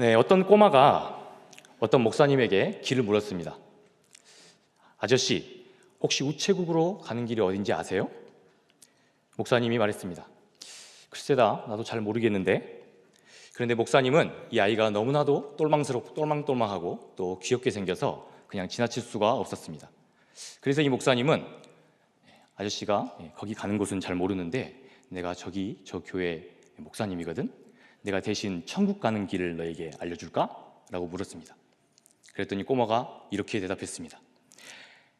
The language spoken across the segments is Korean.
네, 어떤 꼬마가 어떤 목사님에게 길을 물었습니다. 아저씨, 혹시 우체국으로 가는 길이 어딘지 아세요? 목사님이 말했습니다. 글쎄다, 나도 잘 모르겠는데. 그런데 목사님은 이 아이가 너무나도 똘망스럽고 똘망똘망하고 또 귀엽게 생겨서 그냥 지나칠 수가 없었습니다. 그래서 이 목사님은 아저씨가 거기 가는 곳은 잘 모르는데 내가 저 교회 목사님이거든. 내가 대신 천국 가는 길을 너에게 알려줄까? 라고 물었습니다. 그랬더니 꼬마가 이렇게 대답했습니다.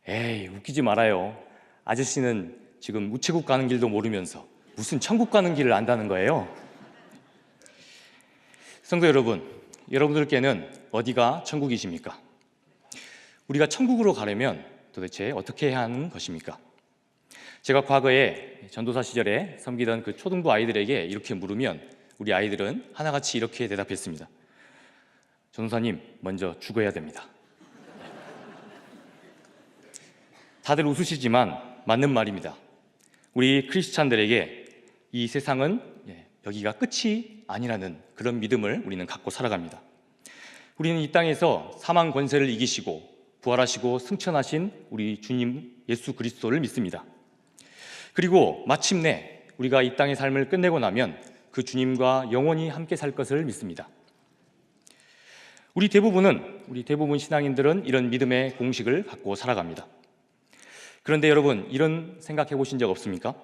에이, 웃기지 말아요. 아저씨는 지금 우체국 가는 길도 모르면서 무슨 천국 가는 길을 안다는 거예요? 성도 여러분, 여러분들께는 어디가 천국이십니까? 우리가 천국으로 가려면 도대체 어떻게 해야 하는 것입니까? 제가 과거에 전도사 시절에 섬기던 그 초등부 아이들에게 이렇게 물으면 우리 아이들은 하나같이 이렇게 대답했습니다. 전도사님, 먼저 죽어야 됩니다. 다들 웃으시지만 맞는 말입니다. 우리 크리스찬들에게 이 세상은 여기가 끝이 아니라는 그런 믿음을 우리는 갖고 살아갑니다. 우리는 이 땅에서 사망 권세를 이기시고 부활하시고 승천하신 우리 주님 예수 그리스도를 믿습니다. 그리고 마침내 우리가 이 땅의 삶을 끝내고 나면 그 주님과 영원히 함께 살 것을 믿습니다. 우리 대부분 신앙인들은 이런 믿음의 공식을 갖고 살아갑니다. 그런데 여러분, 이런 생각해 보신 적 없습니까?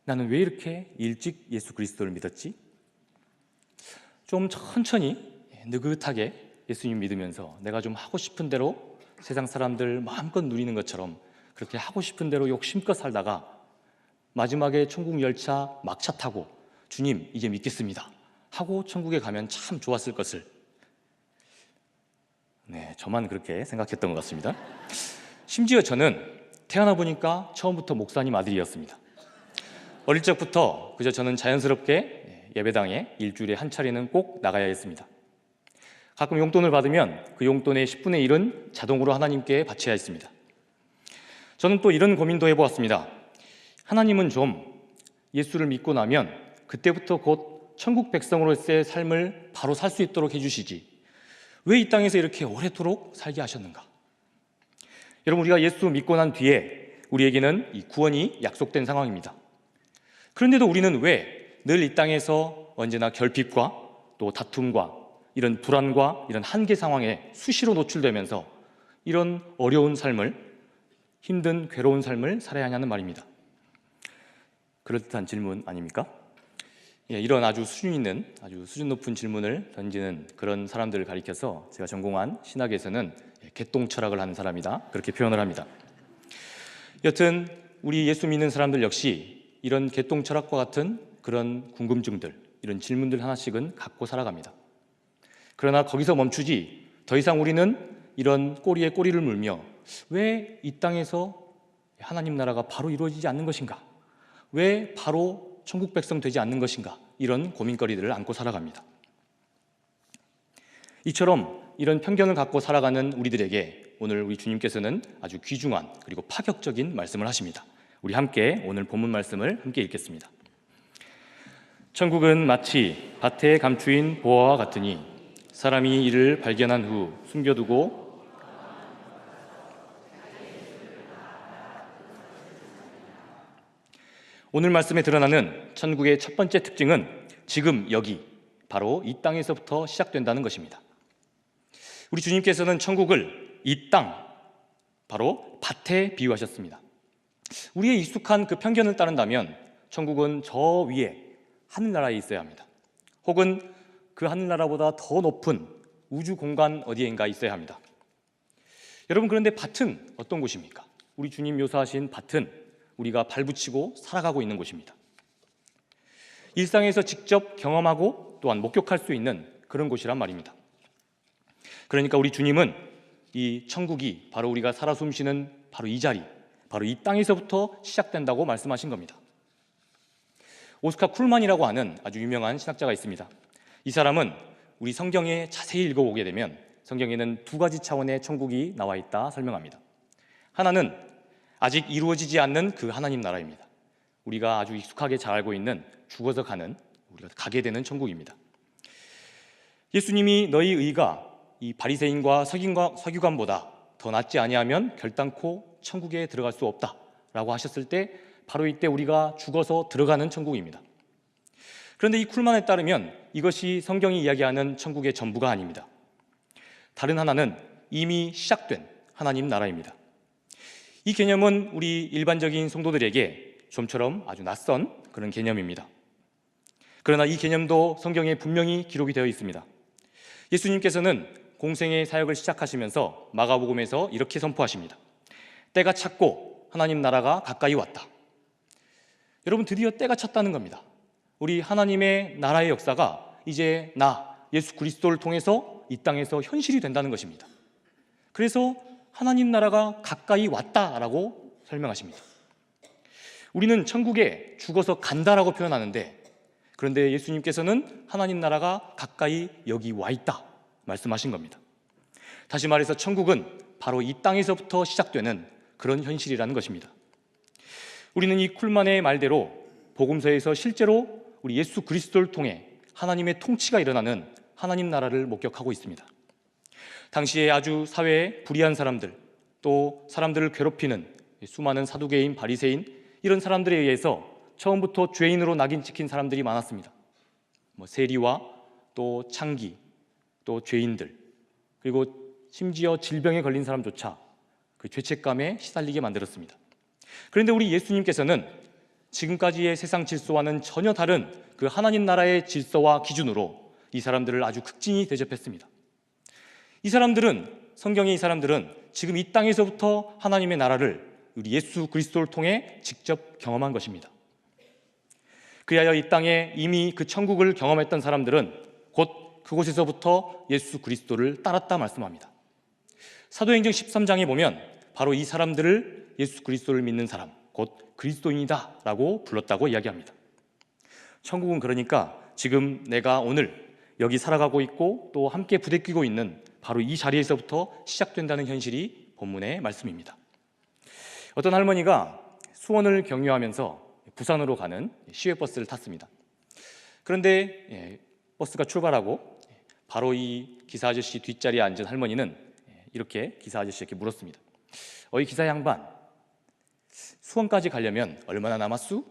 나는 왜 이렇게 일찍 예수 그리스도를 믿었지? 좀 천천히 느긋하게 예수님 믿으면서 내가 좀 하고 싶은 대로 세상 사람들 마음껏 누리는 것처럼 그렇게 하고 싶은 대로 욕심껏 살다가 마지막에 천국 열차 막차 타고 주님 이제 믿겠습니다 하고 천국에 가면 참 좋았을 것을, 저만 그렇게 생각했던 것 같습니다. 심지어 저는 태어나 보니까 처음부터 목사님 아들이었습니다. 어릴 적부터 그저 저는 자연스럽게 예배당에 일주일에 한 차례는 꼭 나가야 했습니다. 가끔 용돈을 받으면 그 용돈의 10분의 1은 자동으로 하나님께 바쳐야 했습니다. 저는 또 이런 고민도 해보았습니다. 하나님은 좀 예수를 믿고 나면 그때부터 곧 천국 백성으로서의 삶을 바로 살 수 있도록 해주시지 왜 이 땅에서 이렇게 오래도록 살게 하셨는가? 여러분, 우리가 예수 믿고 난 뒤에 우리에게는 이 구원이 약속된 상황입니다. 그런데도 우리는 왜 늘 이 땅에서 언제나 결핍과 또 다툼과 이런 불안과 이런 한계 상황에 수시로 노출되면서 이런 어려운 삶을, 힘든 괴로운 삶을 살아야 하냐는 말입니다. 그럴듯한 질문 아닙니까? 이런 아주 수준 높은 질문을 던지는 그런 사람들을 가리켜서 제가 전공한 신학에서는 개똥철학을 하는 사람이다, 그렇게 표현을 합니다. 여튼 우리 예수 믿는 사람들 역시 이런 개똥철학과 같은 그런 궁금증들, 이런 질문들 하나씩은 갖고 살아갑니다. 그러나 거기서 멈추지 더 이상 우리는 이런 꼬리에 꼬리를 물며 왜 이 땅에서 하나님 나라가 바로 이루어지지 않는 것인가? 왜 바로 천국 백성 되지 않는 것인가? 이런 고민거리들을 안고 살아갑니다. 이처럼 이런 편견을 갖고 살아가는 우리들에게 오늘 우리 주님께서는 아주 귀중한 그리고 파격적인 말씀을 하십니다. 우리 함께 오늘 본문 말씀을 함께 읽겠습니다. 천국은 마치 밭에 감추인 보화와 같으니 사람이 이를 발견한 후 숨겨두고 오늘 말씀에 드러나는 천국의 첫 번째 특징은 지금 여기 바로 이 땅에서부터 시작된다는 것입니다. 우리 주님께서는 천국을 이 땅, 바로 밭에 비유하셨습니다. 우리의 익숙한 그 편견을 따른다면 천국은 저 위에 하늘나라에 있어야 합니다. 혹은 그 하늘나라보다 더 높은 우주 공간 어디엔가 있어야 합니다. 여러분, 그런데 밭은 어떤 곳입니까? 우리 주님 묘사하신 밭은 우리가 발붙이고 살아가고 있는 곳입니다. 일상에서 직접 경험하고 또한 목격할 수 있는 그런 곳이란 말입니다. 그러니까 우리 주님은 이 천국이 바로 우리가 살아 숨쉬는 바로 이 자리, 바로 이 땅에서부터 시작된다고 말씀하신 겁니다. 오스카 쿨만이라고 하는 아주 유명한 신학자가 있습니다. 이 사람은 우리 성경에 자세히 읽어보게 되면 성경에는 두 가지 차원의 천국이 나와 있다 설명합니다. 하나는 아직 이루어지지 않는 그 하나님 나라입니다. 우리가 아주 익숙하게 잘 알고 있는 죽어서 가는, 우리가 가게 되는 천국입니다. 예수님이 너희 의가 이 바리새인과 서기관보다 더 낫지 아니하면 결단코 천국에 들어갈 수 없다라고 하셨을 때 바로 이때 우리가 죽어서 들어가는 천국입니다. 그런데 이 쿨만에 따르면 이것이 성경이 이야기하는 천국의 전부가 아닙니다. 다른 하나는 이미 시작된 하나님 나라입니다. 이 개념은 우리 일반적인 성도들에게 좀처럼 아주 낯선 그런 개념입니다. 그러나 이 개념도 성경에 분명히 기록이 되어 있습니다. 예수님께서는 공생의 사역을 시작하시면서 마가복음에서 이렇게 선포하십니다. 때가 찼고 하나님 나라가 가까이 왔다. 여러분, 드디어 때가 찼다는 겁니다. 우리 하나님의 나라의 역사가 이제 예수 그리스도를 통해서 이 땅에서 현실이 된다는 것입니다. 그래서 하나님 나라가 가까이 왔다라고 설명하십니다. 우리는 천국에 죽어서 간다라고 표현하는데, 그런데 예수님께서는 하나님 나라가 가까이 여기 와 있다 말씀하신 겁니다. 다시 말해서 천국은 바로 이 땅에서부터 시작되는 그런 현실이라는 것입니다. 우리는 이 쿨만의 말대로 복음서에서 실제로 우리 예수 그리스도를 통해 하나님의 통치가 일어나는 하나님 나라를 목격하고 있습니다. 당시에 아주 사회에 불의한 사람들, 또 사람들을 괴롭히는 수많은 사두개인, 바리새인, 이런 사람들에 의해서 처음부터 죄인으로 낙인 찍힌 사람들이 많았습니다. 세리와 또 창기, 또 죄인들, 그리고 심지어 질병에 걸린 사람조차 그 죄책감에 시달리게 만들었습니다. 그런데 우리 예수님께서는 지금까지의 세상 질서와는 전혀 다른 그 하나님 나라의 질서와 기준으로 이 사람들을 아주 극진히 대접했습니다. 성경의 이 사람들은 지금 이 땅에서부터 하나님의 나라를 우리 예수 그리스도를 통해 직접 경험한 것입니다. 그리하여 이 땅에 이미 그 천국을 경험했던 사람들은 곧 그곳에서부터 예수 그리스도를 따랐다 말씀합니다. 사도행전 13장에 보면 바로 이 사람들을 예수 그리스도를 믿는 사람, 곧 그리스도인이다 라고 불렀다고 이야기합니다. 천국은 그러니까 지금 내가 오늘 여기 살아가고 있고 또 함께 부대끼고 있는 바로 이 자리에서부터 시작된다는 현실이 본문의 말씀입니다. 어떤 할머니가 수원을 경유하면서 부산으로 가는 시외버스를 탔습니다. 그런데 버스가 출발하고 바로 이 기사 아저씨 뒷자리에 앉은 할머니는 이렇게 기사 아저씨에게 물었습니다. 이 기사 양반, 수원까지 가려면 얼마나 남았수?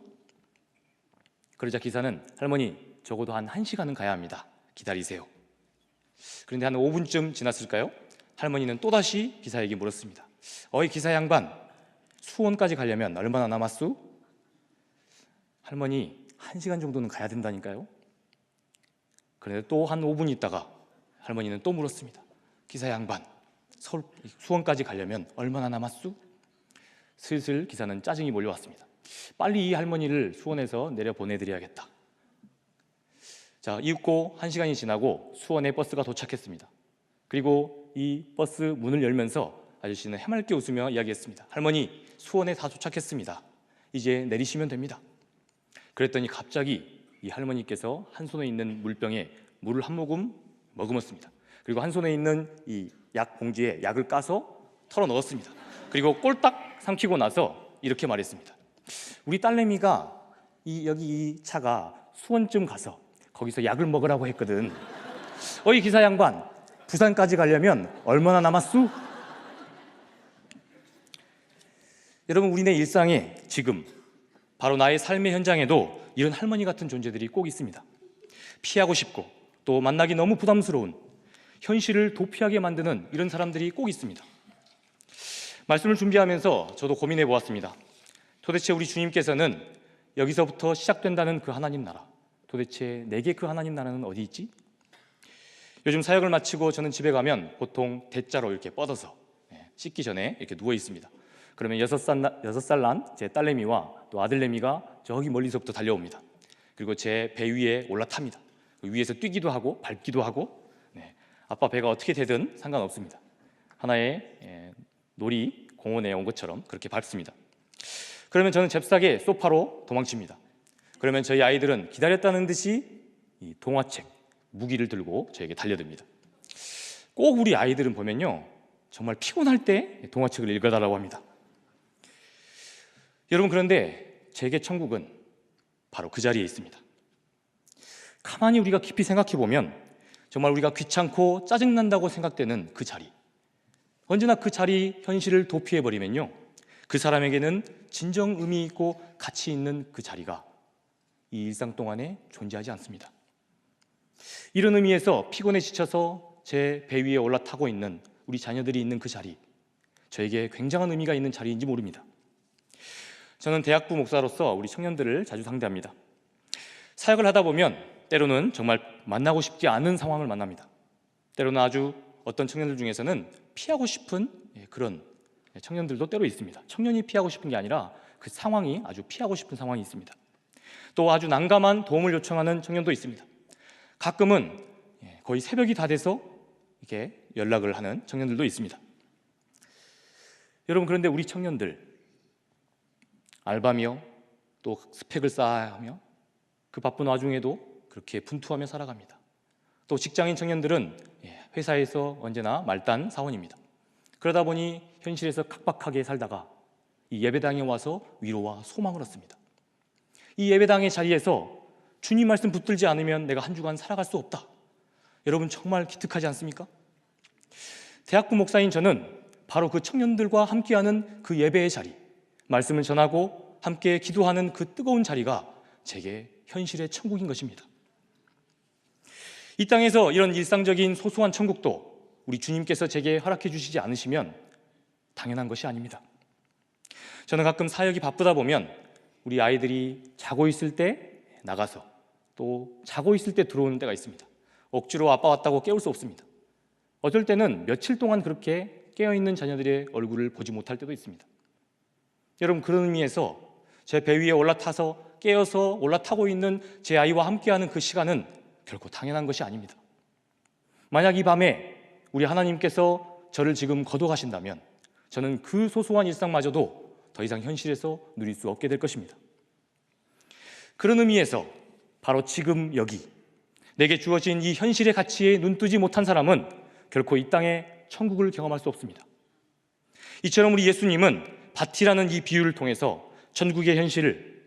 그러자 기사는 할머니, 적어도 한 1시간은 가야 합니다. 기다리세요. 그런데 한 5분쯤 지났을까요? 할머니는 또다시 기사에게 물었습니다. 이 기사 양반, 수원까지 가려면 얼마나 남았수? 할머니, 1시간 정도는 가야 된다니까요. 그런데 또 한 5분 있다가 할머니는 또 물었습니다. 기사 양반, 수원까지 가려면 얼마나 남았수? 슬슬 기사는 짜증이 몰려왔습니다. 빨리 이 할머니를 수원에서 내려 보내드려야겠다. 자, 이윽고 1시간이 지나고 수원에 버스가 도착했습니다. 그리고 이 버스 문을 열면서 아저씨는 해맑게 웃으며 이야기했습니다. 할머니, 수원에 다 도착했습니다. 이제 내리시면 됩니다. 그랬더니 갑자기 이 할머니께서 한 손에 있는 물병에 물을 한 모금 머금었습니다. 그리고 한 손에 있는 이 약 봉지에 약을 까서 털어 넣었습니다. 그리고 꼴딱 삼키고 나서 이렇게 말했습니다. 우리 딸내미가 여기 이 차가 수원쯤 가서 거기서 약을 먹으라고 했거든. 이 기사 양반, 부산까지 가려면 얼마나 남았수? 여러분, 우리네 일상에 지금 바로 나의 삶의 현장에도 이런 할머니 같은 존재들이 꼭 있습니다. 피하고 싶고 또 만나기 너무 부담스러운 현실을 도피하게 만드는 이런 사람들이 꼭 있습니다. 말씀을 준비하면서 저도 고민해 보았습니다. 도대체 우리 주님께서는 여기서부터 시작된다는 그 하나님 나라, 도대체 내게 그 하나님 나라는 어디 있지? 요즘 사역을 마치고 저는 집에 가면 보통 대자로 이렇게 뻗어서 씻기 전에 이렇게 누워 있습니다. 그러면 6살 난 제 딸내미와 또 아들내미가 저기 멀리서부터 달려옵니다. 그리고 제 배 위에 올라탑니다. 위에서 뛰기도 하고 밟기도 하고, 아빠 배가 어떻게 되든 상관없습니다. 하나의 놀이 공원에 온 것처럼 그렇게 밟습니다. 그러면 저는 잽싸게 소파로 도망칩니다. 그러면 저희 아이들은 기다렸다는 듯이 이 동화책, 무기를 들고 저에게 달려듭니다. 꼭 우리 아이들은 보면요, 정말 피곤할 때 동화책을 읽어달라고 합니다. 여러분, 그런데 제게 천국은 바로 그 자리에 있습니다. 가만히 우리가 깊이 생각해 보면 정말 우리가 귀찮고 짜증난다고 생각되는 그 자리, 언제나 그 자리 현실을 도피해버리면요, 그 사람에게는 진정 의미 있고 가치 있는 그 자리가 이 일상 동안에 존재하지 않습니다. 이런 의미에서 피곤해 지쳐서 제 배 위에 올라타고 있는 우리 자녀들이 있는 그 자리, 저에게 굉장한 의미가 있는 자리인지 모릅니다. 저는 대학부 목사로서 우리 청년들을 자주 상대합니다. 사역을 하다 보면 때로는 정말 만나고 싶지 않은 상황을 만납니다. 때로는 아주 어떤 청년들 중에서는 피하고 싶은 그런 청년들도 때로 있습니다. 청년이 피하고 싶은 게 아니라 그 상황이 아주 피하고 싶은 상황이 있습니다. 또 아주 난감한 도움을 요청하는 청년도 있습니다. 가끔은 거의 새벽이 다 돼서 이렇게 연락을 하는 청년들도 있습니다. 여러분, 그런데 우리 청년들 알바며 또 스펙을 쌓아야 하며 그 바쁜 와중에도 그렇게 분투하며 살아갑니다. 또 직장인 청년들은 회사에서 언제나 말단 사원입니다. 그러다 보니 현실에서 각박하게 살다가 이 예배당에 와서 위로와 소망을 얻습니다. 이 예배당의 자리에서 주님 말씀 붙들지 않으면 내가 한 주간 살아갈 수 없다. 여러분, 정말 기특하지 않습니까? 대학부 목사인 저는 바로 그 청년들과 함께하는 그 예배의 자리, 말씀을 전하고 함께 기도하는 그 뜨거운 자리가 제게 현실의 천국인 것입니다. 이 땅에서 이런 일상적인 소소한 천국도 우리 주님께서 제게 허락해 주시지 않으시면 당연한 것이 아닙니다. 저는 가끔 사역이 바쁘다 보면 우리 아이들이 자고 있을 때 나가서 또 자고 있을 때 들어오는 때가 있습니다. 억지로 아빠 왔다고 깨울 수 없습니다. 어쩔 때는 며칠 동안 그렇게 깨어있는 자녀들의 얼굴을 보지 못할 때도 있습니다. 여러분, 그런 의미에서 제 배 위에 올라타서 깨어서 올라타고 있는 제 아이와 함께하는 그 시간은 결코 당연한 것이 아닙니다. 만약 이 밤에 우리 하나님께서 저를 지금 거둬가신다면 저는 그 소소한 일상마저도 더 이상 현실에서 누릴 수 없게 될 것입니다. 그런 의미에서 바로 지금 여기 내게 주어진 이 현실의 가치에 눈뜨지 못한 사람은 결코 이 땅에 천국을 경험할 수 없습니다. 이처럼 우리 예수님은 밭이라는 이 비유를 통해서 천국의 현실을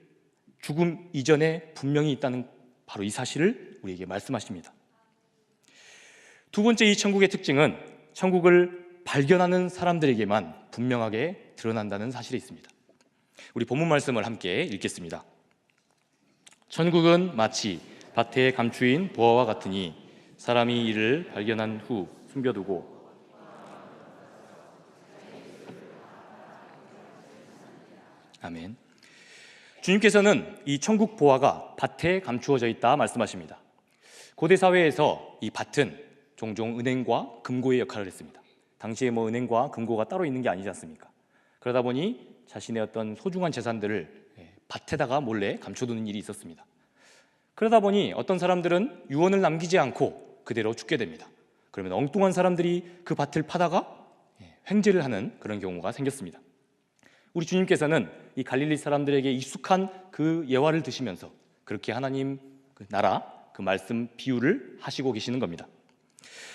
죽음 이전에 분명히 있다는 바로 이 사실을 우리에게 말씀하십니다. 두 번째, 이 천국의 특징은 천국을 발견하는 사람들에게만 분명하게 드러난다는 사실이 있습니다. 우리 본문 말씀을 함께 읽겠습니다. 천국은 마치 밭에 감추인 보화와 같으니 사람이 이를 발견한 후 숨겨두고. 아멘. 주님께서는 이 천국 보화가 밭에 감추어져 있다 말씀하십니다. 고대 사회에서 이 밭은 종종 은행과 금고의 역할을 했습니다. 당시에 은행과 금고가 따로 있는 게 아니지 않습니까? 그러다 보니 자신의 어떤 소중한 재산들을 밭에다가 몰래 감춰두는 일이 있었습니다. 그러다 보니 어떤 사람들은 유언을 남기지 않고 그대로 죽게 됩니다. 그러면 엉뚱한 사람들이 그 밭을 파다가 횡재를 하는 그런 경우가 생겼습니다. 우리 주님께서는 이 갈릴리 사람들에게 익숙한 그 예화를 드시면서 그렇게 하나님 그 나라, 그 말씀 비유를 하시고 계시는 겁니다.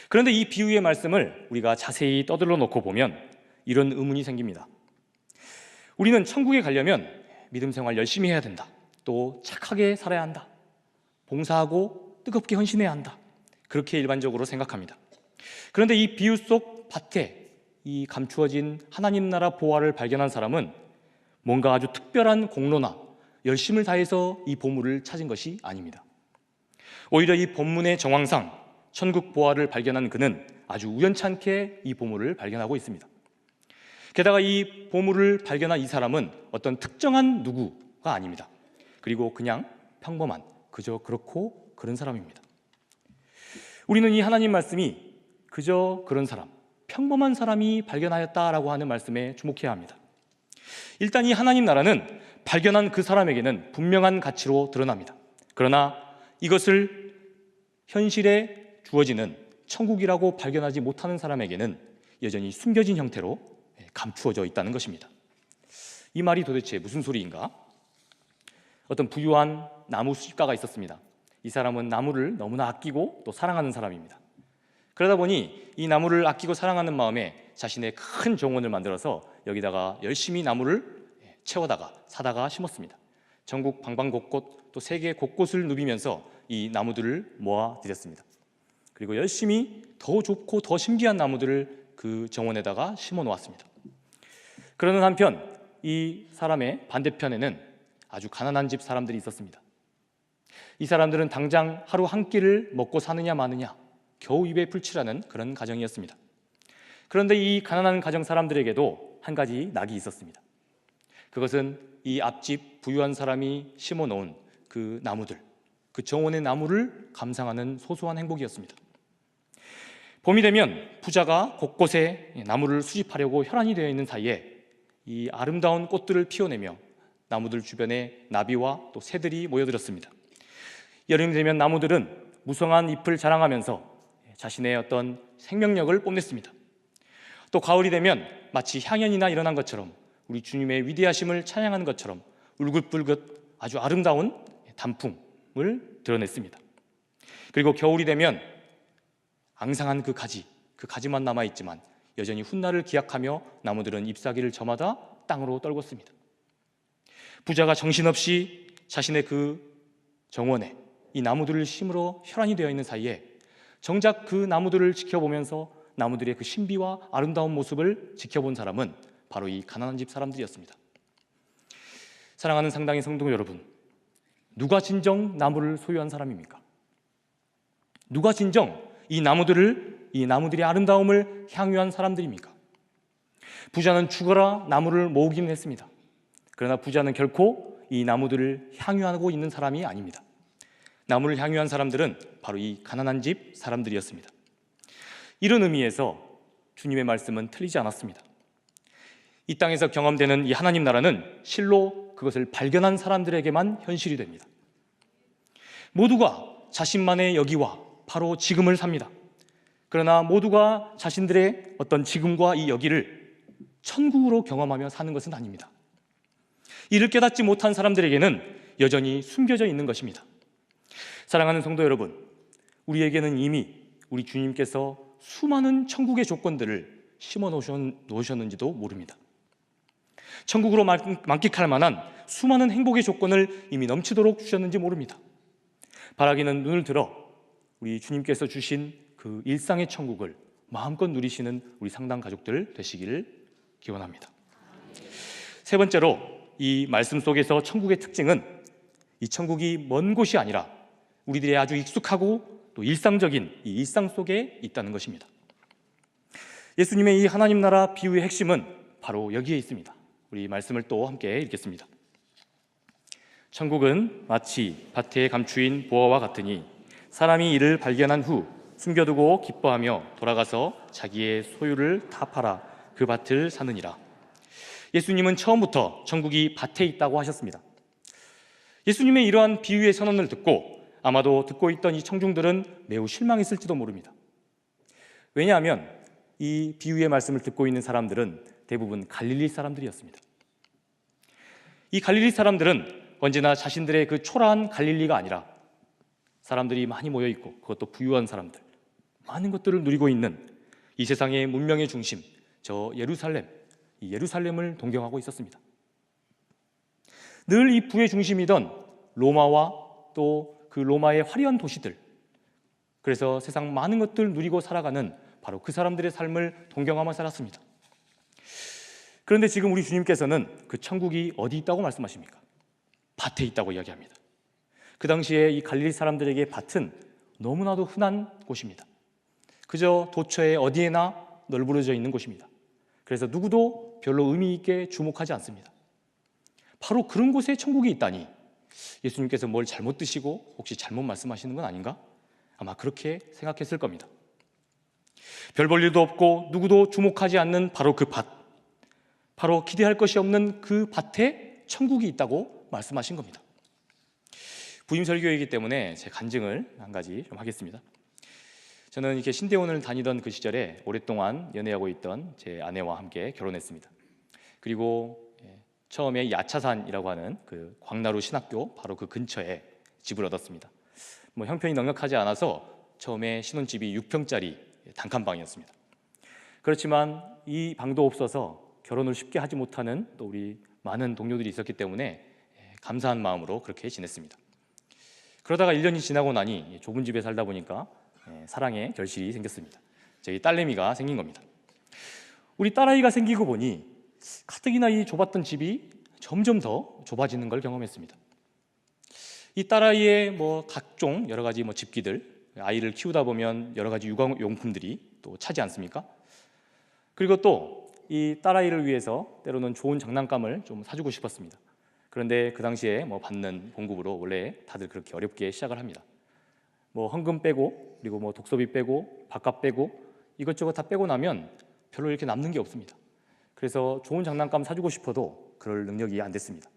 그런데 이 비유의 말씀을 우리가 자세히 떠들어 놓고 보면 이런 의문이 생깁니다. 우리는 천국에 가려면 믿음 생활 열심히 해야 된다. 또 착하게 살아야 한다. 봉사하고 뜨겁게 헌신해야 한다. 그렇게 일반적으로 생각합니다. 그런데 이 비유 속 밭에 이 감추어진 하나님 나라 보화를 발견한 사람은 뭔가 아주 특별한 공로나 열심을 다해서 이 보물을 찾은 것이 아닙니다. 오히려 이 본문의 정황상 천국 보화를 발견한 그는 아주 우연찮게 이 보물을 발견하고 있습니다. 게다가 이 보물을 발견한 이 사람은 어떤 특정한 누구가 아닙니다. 그리고 그냥 평범한, 그저 그렇고 그런 사람입니다. 우리는 이 하나님 말씀이 그저 그런 사람, 평범한 사람이 발견하였다라고 하는 말씀에 주목해야 합니다. 일단 이 하나님 나라는 발견한 그 사람에게는 분명한 가치로 드러납니다. 그러나 이것을 현실에 주어지는 천국이라고 발견하지 못하는 사람에게는 여전히 숨겨진 형태로 감추어져 있다는 것입니다. 이 말이 도대체 무슨 소리인가? 어떤 부유한 나무 수집가가 있었습니다. 이 사람은 나무를 너무나 아끼고 또 사랑하는 사람입니다. 그러다 보니 이 나무를 아끼고 사랑하는 마음에 자신의 큰 정원을 만들어서 여기다가 열심히 나무를 채워다가 사다가 심었습니다. 전국 방방곳곳 또 세계 곳곳을 누비면서 이 나무들을 모아 들였습니다. 그리고 열심히 더 좋고 더 신비한 나무들을 그 정원에다가 심어 놓았습니다. 그러는 한편 이 사람의 반대편에는 아주 가난한 집 사람들이 있었습니다. 이 사람들은 당장 하루 한 끼를 먹고 사느냐 마느냐 겨우 입에 풀칠하는 그런 가정이었습니다. 그런데 이 가난한 가정 사람들에게도 한 가지 낙이 있었습니다. 그것은 이 앞집 부유한 사람이 심어 놓은 그 나무들, 그 정원의 나무를 감상하는 소소한 행복이었습니다. 봄이 되면 부자가 곳곳에 나무를 수집하려고 혈안이 되어 있는 사이에 이 아름다운 꽃들을 피워내며 나무들 주변에 나비와 또 새들이 모여들었습니다. 여름이 되면 나무들은 무성한 잎을 자랑하면서 자신의 어떤 생명력을 뽐냈습니다. 또 가을이 되면 마치 향연이나 일어난 것처럼 우리 주님의 위대하심을 찬양하는 것처럼 울긋불긋 아주 아름다운 단풍을 드러냈습니다. 그리고 겨울이 되면 앙상한 그 가지만 남아있지만 여전히 훗날을 기약하며 나무들은 잎사귀를 저마다 땅으로 떨궜습니다. 부자가 정신없이 자신의 그 정원에 이 나무들을 심으러 혈안이 되어 있는 사이에 정작 그 나무들을 지켜보면서 나무들의 그 신비와 아름다운 모습을 지켜본 사람은 바로 이 가난한 집 사람들이었습니다. 사랑하는 상당히 성도 여러분, 누가 진정 나무를 소유한 사람입니까? 누가 진정 이 나무들의 아름다움을 향유한 사람들입니까? 부자는 죽어라 나무를 모으기는 했습니다. 그러나 부자는 결코 이 나무들을 향유하고 있는 사람이 아닙니다. 나무를 향유한 사람들은 바로 이 가난한 집 사람들이었습니다. 이런 의미에서 주님의 말씀은 틀리지 않았습니다. 이 땅에서 경험되는 이 하나님 나라는 실로 그것을 발견한 사람들에게만 현실이 됩니다. 모두가 자신만의 여기와 바로 지금을 삽니다. 그러나 모두가 자신들의 어떤 지금과 이 여기를 천국으로 경험하며 사는 것은 아닙니다. 이를 깨닫지 못한 사람들에게는 여전히 숨겨져 있는 것입니다. 사랑하는 성도 여러분, 우리에게는 이미 우리 주님께서 수많은 천국의 조건들을 심어 놓으셨는지도 모릅니다. 천국으로 만끽할 만한 수많은 행복의 조건을 이미 넘치도록 주셨는지 모릅니다. 바라기는 눈을 들어 우리 주님께서 주신 그 일상의 천국을 마음껏 누리시는 우리 상당 가족들 되시기를 기원합니다. 세 번째로 이 말씀 속에서 천국의 특징은 이 천국이 먼 곳이 아니라 우리들의 아주 익숙하고 또 일상적인 이 일상 속에 있다는 것입니다. 예수님의 이 하나님 나라 비유의 핵심은 바로 여기에 있습니다. 우리 말씀을 또 함께 읽겠습니다. 천국은 마치 밭에 감추인 보화와 같으니 사람이 이를 발견한 후 숨겨두고 기뻐하며 돌아가서 자기의 소유를 다 팔아 그 밭을 사느니라. 예수님은 처음부터 천국이 밭에 있다고 하셨습니다. 예수님의 이러한 비유의 선언을 듣고 아마도 듣고 있던 이 청중들은 매우 실망했을지도 모릅니다. 왜냐하면 이 비유의 말씀을 듣고 있는 사람들은 대부분 갈릴리 사람들이었습니다. 이 갈릴리 사람들은 언제나 자신들의 그 초라한 갈릴리가 아니라 사람들이 많이 모여 있고 그것도 부유한 사람들, 많은 것들을 누리고 있는 이 세상의 문명의 중심, 저 예루살렘, 이 예루살렘을 동경하고 있었습니다. 늘 이 부의 중심이던 로마와 또 그 로마의 화려한 도시들, 그래서 세상 많은 것들 누리고 살아가는 바로 그 사람들의 삶을 동경하며 살았습니다. 그런데 지금 우리 주님께서는 그 천국이 어디 있다고 말씀하십니까? 밭에 있다고 이야기합니다. 그 당시에 이 갈릴리 사람들에게 밭은 너무나도 흔한 곳입니다. 그저 도처에 어디에나 널브러져 있는 곳입니다. 그래서 누구도 별로 의미 있게 주목하지 않습니다. 바로 그런 곳에 천국이 있다니 예수님께서 뭘 잘못 드시고 혹시 잘못 말씀하시는 건 아닌가? 아마 그렇게 생각했을 겁니다. 별 볼 일도 없고 누구도 주목하지 않는 바로 그 밭, 바로 기대할 것이 없는 그 밭에 천국이 있다고 말씀하신 겁니다. 부임 설교이기 때문에 제 간증을 한 가지 좀 하겠습니다. 저는 이렇게 신대원을 다니던 그 시절에 오랫동안 연애하고 있던 제 아내와 함께 결혼했습니다. 그리고 처음에 야차산이라고 하는 그 광나루 신학교 바로 그 근처에 집을 얻었습니다. 형편이 넉넉하지 않아서 처음에 신혼집이 6평짜리 단칸방이었습니다. 그렇지만 이 방도 없어서 결혼을 쉽게 하지 못하는 또 우리 많은 동료들이 있었기 때문에 감사한 마음으로 그렇게 지냈습니다. 그러다가 1년이 지나고 나니 좁은 집에 살다 보니까 사랑의 결실이 생겼습니다. 저희 딸내미가 생긴 겁니다. 우리 딸아이가 생기고 보니 가뜩이나 이 좁았던 집이 점점 더 좁아지는 걸 경험했습니다. 이 딸아이의 각종 여러 가지 집기들, 아이를 키우다 보면 여러 가지 육아용품들이 또 차지 않습니까? 그리고 또 이 딸아이를 위해서 때로는 좋은 장난감을 좀 사주고 싶었습니다. 그런데 그 당시에 받는 봉급으로 원래 다들 그렇게 어렵게 시작을 합니다. 헌금 빼고, 그리고 독서비 빼고, 밥값 빼고, 이것저것 다 빼고 나면 별로 이렇게 남는 게 없습니다. 그래서 좋은 장난감 사주고 싶어도 그럴 능력이 안 됐습니다.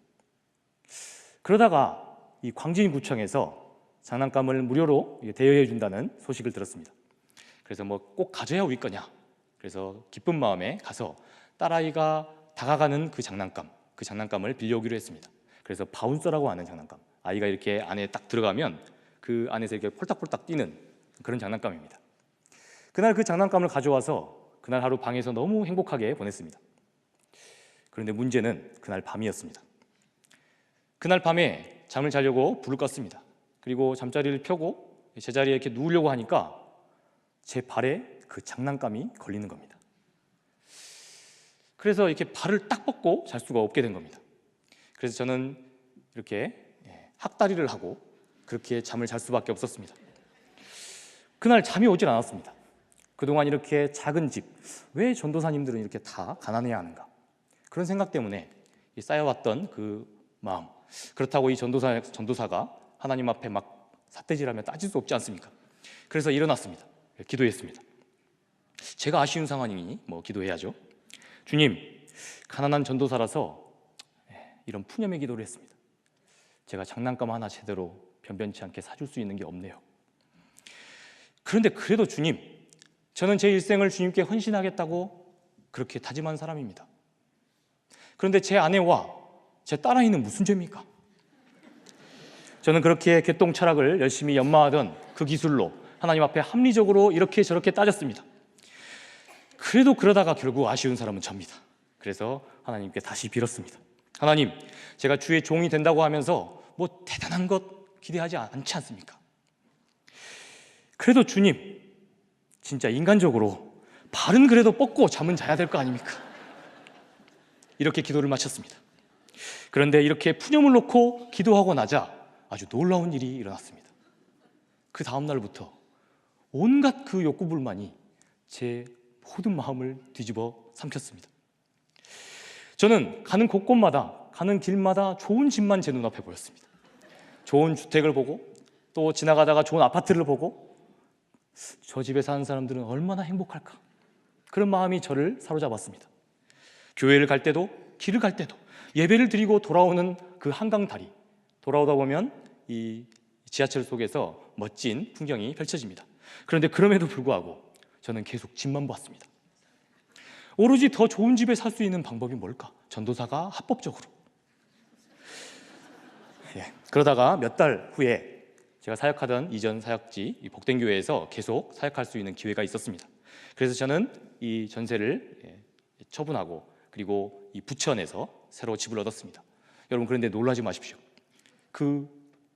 그러다가 이 광진구청에서 장난감을 무료로 대여해 준다는 소식을 들었습니다. 그래서 꼭 가져야 우리 거냐? 그래서 기쁜 마음에 가서 딸아이가 다가가는 그 장난감을 빌려오기로 했습니다. 그래서 바운서라고 하는 장난감, 아이가 이렇게 안에 딱 들어가면 그 안에서 이렇게 폴딱폴딱 뛰는 그런 장난감입니다. 그날 그 장난감을 가져와서 그날 하루 방에서 너무 행복하게 보냈습니다. 그런데 문제는 그날 밤이었습니다. 그날 밤에 잠을 자려고 불을 껐습니다. 그리고 잠자리를 펴고 제자리에 이렇게 누우려고 하니까 제 발에 그 장난감이 걸리는 겁니다. 그래서 이렇게 발을 딱 뻗고 잘 수가 없게 된 겁니다. 그래서 저는 이렇게 학다리를 하고 그렇게 잠을 잘 수밖에 없었습니다. 그날 잠이 오질 않았습니다. 그동안 이렇게 작은 집, 왜 전도사님들은 이렇게 다 가난해야 하는가? 그런 생각 때문에 쌓여왔던 그 마음, 그렇다고 이 전도사가 하나님 앞에 막 삿대질하며 따질 수 없지 않습니까? 그래서 일어났습니다. 기도했습니다. 제가 아쉬운 상황이니 기도해야죠. 주님, 가난한 전도사라서 이런 푸념의 기도를 했습니다. 제가 장난감 하나 제대로 변변치 않게 사줄 수 있는 게 없네요. 그런데 그래도 주님, 저는 제 일생을 주님께 헌신하겠다고 그렇게 다짐한 사람입니다. 그런데 제 아내와 제 딸아이는 무슨 죄입니까? 저는 그렇게 개똥 철학을 열심히 연마하던 그 기술로 하나님 앞에 합리적으로 이렇게 저렇게 따졌습니다. 그래도 그러다가 결국 아쉬운 사람은 접니다. 그래서 하나님께 다시 빌었습니다. 하나님, 제가 주의 종이 된다고 하면서 대단한 것 기대하지 않지 않습니까? 그래도 주님, 진짜 인간적으로 발은 그래도 뻗고 잠은 자야 될 거 아닙니까? 이렇게 기도를 마쳤습니다. 그런데 이렇게 푸념을 놓고 기도하고 나자 아주 놀라운 일이 일어났습니다. 그 다음 날부터 온갖 그 욕구불만이 제 모든 마음을 뒤집어 삼켰습니다. 저는 가는 곳곳마다, 가는 길마다 좋은 집만 제 눈앞에 보였습니다. 좋은 주택을 보고, 또 지나가다가 좋은 아파트를 보고, 저 집에 사는 사람들은 얼마나 행복할까? 그런 마음이 저를 사로잡았습니다. 교회를 갈 때도, 길을 갈 때도, 예배를 드리고 돌아오는 그 한강 다리, 돌아오다 보면 이 지하철 속에서 멋진 풍경이 펼쳐집니다. 그런데 그럼에도 불구하고 저는 계속 집만 봤습니다. 오로지 더 좋은 집에 살 수 있는 방법이 뭘까? 전도사가 합법적으로. 그러다가 몇 달 후에 제가 사역하던 이전 사역지 이 복된교회에서 계속 사역할 수 있는 기회가 있었습니다. 그래서 저는 이 전세를 처분하고 그리고 이 부천에서 새로 집을 얻었습니다. 여러분, 그런데 놀라지 마십시오. 그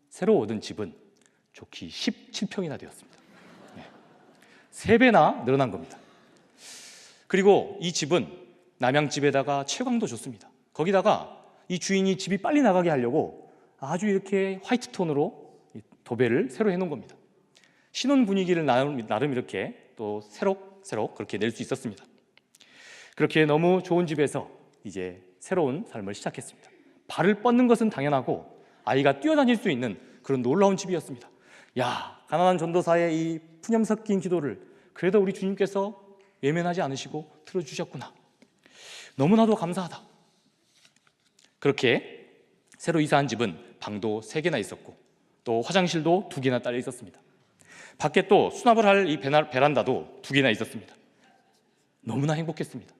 새로 얻은 집은 좋기 17평이나 되었습니다. 3배나 늘어난 겁니다. 그리고 이 집은 남양집에다가 채광도 좋습니다. 거기다가 이 주인이 집이 빨리 나가게 하려고 아주 이렇게 화이트 톤으로 도배를 새로 해놓은 겁니다. 신혼 분위기를 나름 이렇게 또 새록 그렇게 낼 수 있었습니다. 그렇게 너무 좋은 집에서 이제 새로운 삶을 시작했습니다. 발을 뻗는 것은 당연하고 아이가 뛰어다닐 수 있는 그런 놀라운 집이었습니다. 가난한 전도사의 이 푸념 섞인 기도를 그래도 우리 주님께서 외면하지 않으시고 들어주셨구나. 너무나도 감사하다. 그렇게 새로 이사한 집은 방도 3개나 있었고 또 화장실도 2개나 딸려 있었습니다. 밖에 또 수납을 할 이 베란다도 2개나 있었습니다. 너무나 행복했습니다.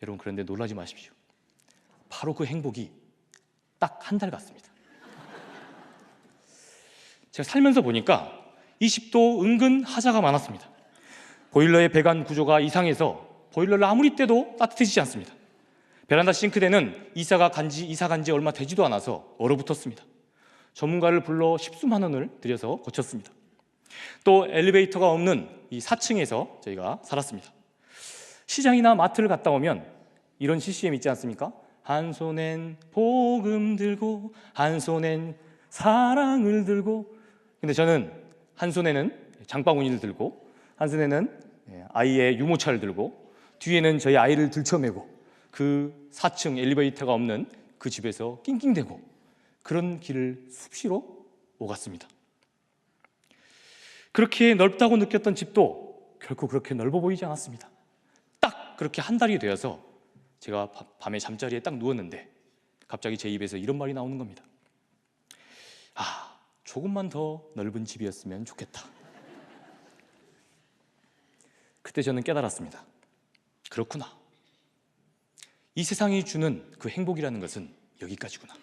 여러분, 그런데 놀라지 마십시오. 바로 그 행복이 딱 한 달 갔습니다. 제가 살면서 보니까 이 집도 은근 하자가 많았습니다. 보일러의 배관 구조가 이상해서 보일러를 아무리 떼도 따뜻해지지 않습니다. 베란다 싱크대는 이사 간 지 얼마 되지도 않아서 얼어붙었습니다. 전문가를 불러 십수만 원을 들여서 고쳤습니다. 또 엘리베이터가 없는 이 4층에서 저희가 살았습니다. 시장이나 마트를 갔다 오면 이런 CCM 있지 않습니까? 한 손엔 복음 들고 한 손엔 사랑을 들고. 근데 저는 한 손에는 장바구니를 들고 한 손에는 아이의 유모차를 들고 뒤에는 저희 아이를 들쳐매고 그 4층 엘리베이터가 없는 그 집에서 낑낑대고 그런 길을 수시로 오갔습니다. 그렇게 넓다고 느꼈던 집도 결코 그렇게 넓어 보이지 않았습니다. 딱 그렇게 한 달이 되어서 제가 밤에 잠자리에 딱 누웠는데 갑자기 제 입에서 이런 말이 나오는 겁니다. 아, 조금만 더 넓은 집이었으면 좋겠다. 그때 저는 깨달았습니다. 그렇구나. 이 세상이 주는 그 행복이라는 것은 여기까지구나.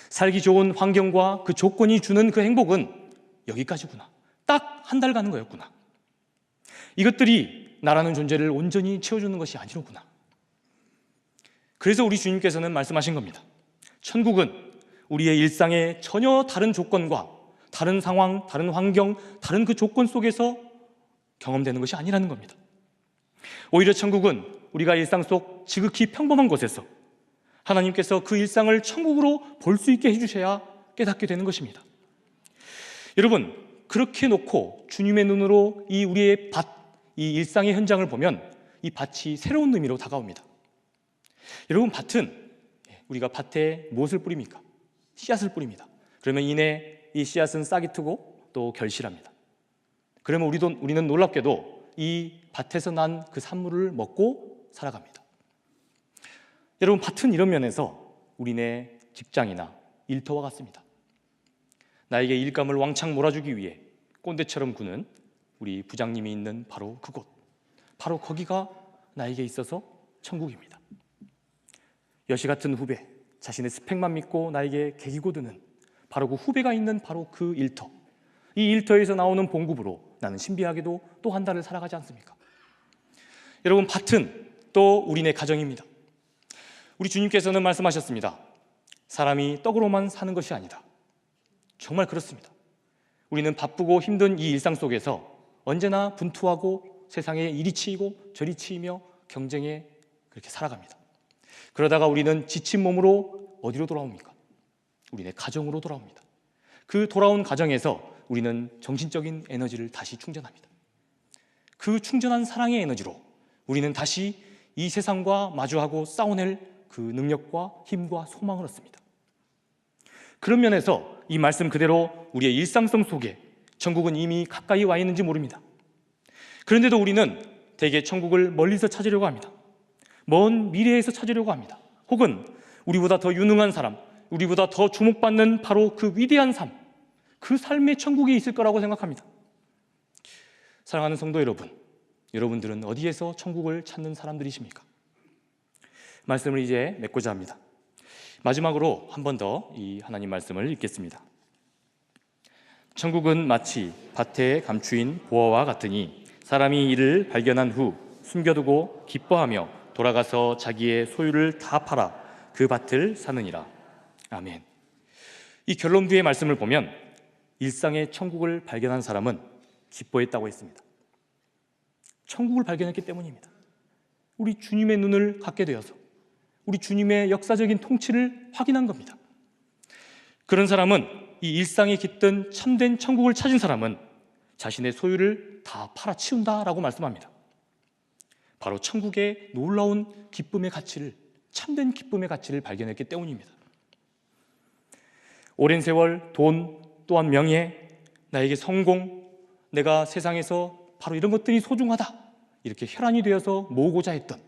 살기 좋은 환경과 그 조건이 주는 그 행복은 여기까지구나. 딱 한 달 가는 거였구나. 이것들이 나라는 존재를 온전히 채워주는 것이 아니로구나. 그래서 우리 주님께서는 말씀하신 겁니다. 천국은 우리의 일상의 전혀 다른 조건과 다른 상황, 다른 환경, 다른 그 조건 속에서 경험되는 것이 아니라는 겁니다. 오히려 천국은 우리가 일상 속 지극히 평범한 곳에서 하나님께서 그 일상을 천국으로 볼 수 있게 해주셔야 깨닫게 되는 것입니다. 여러분, 그렇게 놓고 주님의 눈으로 이 우리의 밭, 이 일상의 현장을 보면 이 밭이 새로운 의미로 다가옵니다. 여러분, 밭은 우리가 밭에 무엇을 뿌립니까? 씨앗을 뿌립니다. 그러면 이내 이 씨앗은 싹이 트고 또 결실합니다. 그러면 우리는 놀랍게도 이 밭에서 난 그 산물을 먹고 살아갑니다. 여러분, 밭은 이런 면에서 우리네 직장이나 일터와 같습니다. 나에게 일감을 왕창 몰아주기 위해 꼰대처럼 구는 우리 부장님이 있는 바로 그곳, 바로 거기가 나에게 있어서 천국입니다. 여시 같은 후배, 자신의 스펙만 믿고 나에게 개기고 드는 바로 그 후배가 있는 바로 그 일터, 이 일터에서 나오는 봉급으로 나는 신비하게도 또 한 달을 살아가지 않습니까? 여러분, 밭은 또 우리네 가정입니다. 우리 주님께서는 말씀하셨습니다. 사람이 떡으로만 사는 것이 아니다. 정말 그렇습니다. 우리는 바쁘고 힘든 이 일상 속에서 언제나 분투하고 세상에 이리 치이고 저리 치이며 경쟁에 그렇게 살아갑니다. 그러다가 우리는 지친 몸으로 어디로 돌아옵니까? 우리네 가정으로 돌아옵니다. 그 돌아온 가정에서 우리는 정신적인 에너지를 다시 충전합니다. 그 충전한 사랑의 에너지로 우리는 다시 이 세상과 마주하고 싸워낼 그 능력과 힘과 소망을 얻습니다. 그런 면에서 이 말씀 그대로 우리의 일상성 속에 천국은 이미 가까이 와 있는지 모릅니다. 그런데도 우리는 대개 천국을 멀리서 찾으려고 합니다. 먼 미래에서 찾으려고 합니다. 혹은 우리보다 더 유능한 사람, 우리보다 더 주목받는 바로 그 위대한 삶, 그 삶의 천국이 있을 거라고 생각합니다. 사랑하는 성도 여러분, 여러분들은 어디에서 천국을 찾는 사람들이십니까? 말씀을 이제 맺고자 합니다. 마지막으로 한 번 더 이 하나님 말씀을 읽겠습니다. 천국은 마치 밭에 감추인 보화와 같으니 사람이 이를 발견한 후 숨겨두고 기뻐하며 돌아가서 자기의 소유를 다 팔아 그 밭을 사느니라. 아멘. 이 결론 뒤의 말씀을 보면 일상의 천국을 발견한 사람은 기뻐했다고 했습니다. 천국을 발견했기 때문입니다. 우리 주님의 눈을 갖게 되어서 우리 주님의 역사적인 통치를 확인한 겁니다. 그런 사람은 이 일상에 깃든 참된 천국을 찾은 사람은 자신의 소유를 다 팔아치운다라고 말씀합니다. 바로 천국의 놀라운 기쁨의 가치를, 참된 기쁨의 가치를 발견했기 때문입니다. 오랜 세월 돈 또한 명예, 나에게 성공, 내가 세상에서 바로 이런 것들이 소중하다 이렇게 혈안이 되어서 모으고자 했던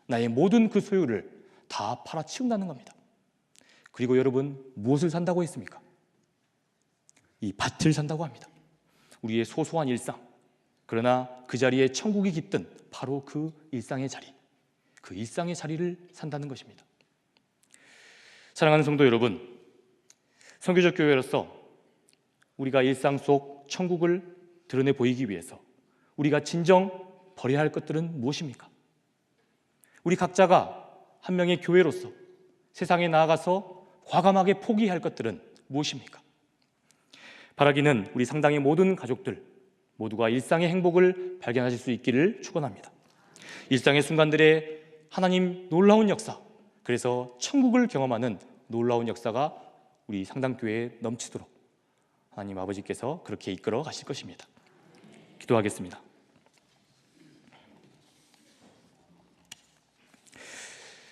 나의 모든 그 소유를 다 팔아치운다는 겁니다. 그리고 여러분, 무엇을 산다고 했습니까? 이 밭을 산다고 합니다. 우리의 소소한 일상, 그러나 그 자리에 천국이 깃든 바로 그 일상의 자리, 그 일상의 자리를 산다는 것입니다. 사랑하는 성도 여러분, 선교적 교회로서 우리가 일상 속 천국을 드러내 보이기 위해서 우리가 진정 버려야 할 것들은 무엇입니까? 우리 각자가 한 명의 교회로서 세상에 나아가서 과감하게 포기할 것들은 무엇입니까? 바라기는 우리 상당의 모든 가족들 모두가 일상의 행복을 발견하실 수 있기를 축원합니다. 일상의 순간들에 하나님 놀라운 역사, 그래서 천국을 경험하는 놀라운 역사가 우리 상당교회에 넘치도록 하나님 아버지께서 그렇게 이끌어 가실 것입니다. 기도하겠습니다.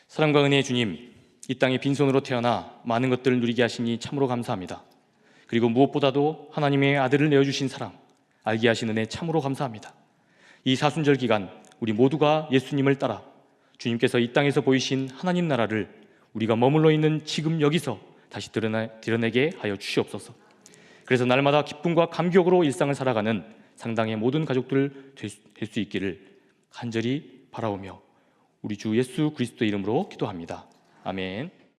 사랑과 은혜의 주님, 이 땅에 빈손으로 태어나 많은 것들을 누리게 하시니 참으로 감사합니다. 그리고 무엇보다도 하나님의 아들을 내어주신 사랑, 알게 하신 은혜 참으로 감사합니다. 이 사순절 기간 우리 모두가 예수님을 따라 주님께서 이 땅에서 보이신 하나님 나라를 우리가 머물러 있는 지금 여기서 다시 드러내게 하여 주시옵소서. 그래서 날마다 기쁨과 감격으로 일상을 살아가는 상당의 모든 가족들 될 수 있기를 간절히 바라오며 우리 주 예수 그리스도 이름으로 기도합니다. 아멘.